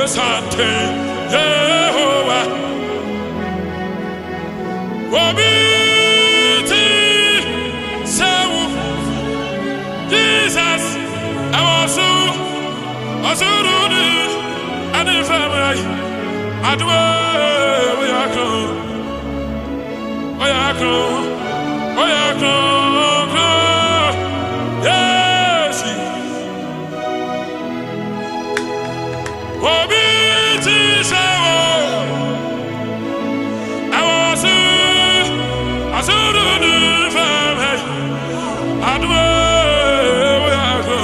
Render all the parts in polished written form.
Sante Jehovah Wobiti Sewu Jesus Awosu Osuruni Anifamai Adwe Oyakro Oyakro Oyakro Yes Wobiti Sewu Awosu Osuruni Famai Adwe Oyakro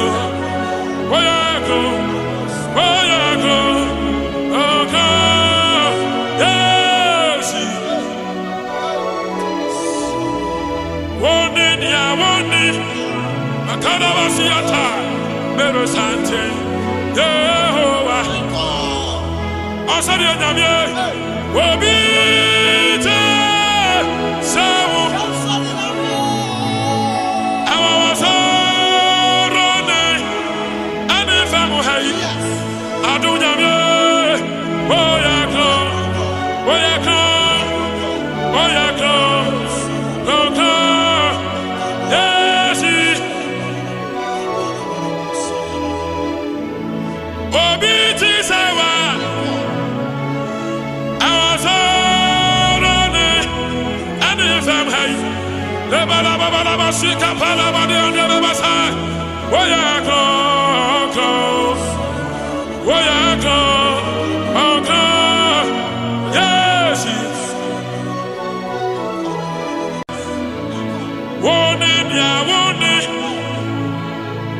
Oyakro Oyakro Kadabasiata, Mero Sante, Yehovah, Asari Namye, Wobite, Sawu, Awasorone, Anifamu Hai, Adunyamye, Oyakro, Oyakro, Oyakro, Oyakro, Obiti Sewa, Awazorone, Anifam Hai, Lebalababa Sika Palabadi on the Basa, Woyako, Woyako, Oko, yes, Wonin Ya Wonin,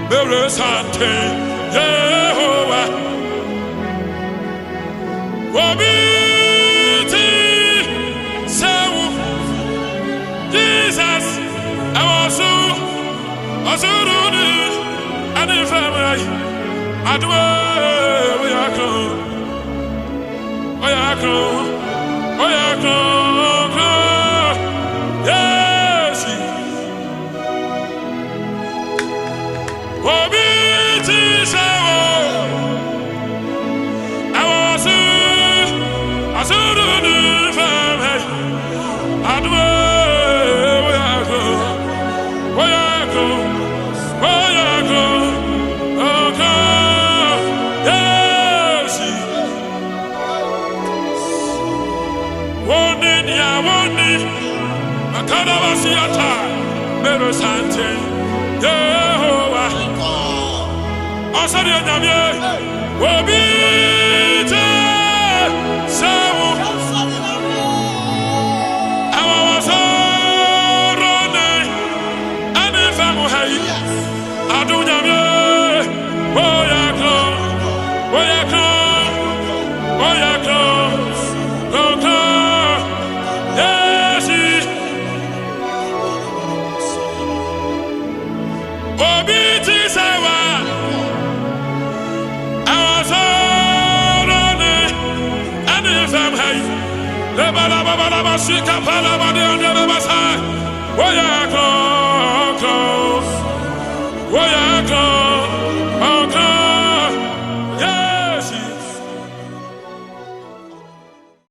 Bere Sante, Jehovah Wobiti Sewu Jesus Awosu Osuruni Anifamai Adwe Oyakro Oyakro Oyakro Yes Wobiti Sewu Awosu Osuruni Famai Adwe Oyakro Oyakro Oyakro Oko Yes Wonin Ya Wonin Kadabasiata Mero Sante Jehovah Asari Namye Wobite Sewu Awasorone Anifamu Hai Adunyamye Oyakro Oyakro Oyakro Oko Yes Obiti Sewa Awasorone Anifam Hai Lebalababa Sika Palabadi on the Basa Woyako Woyako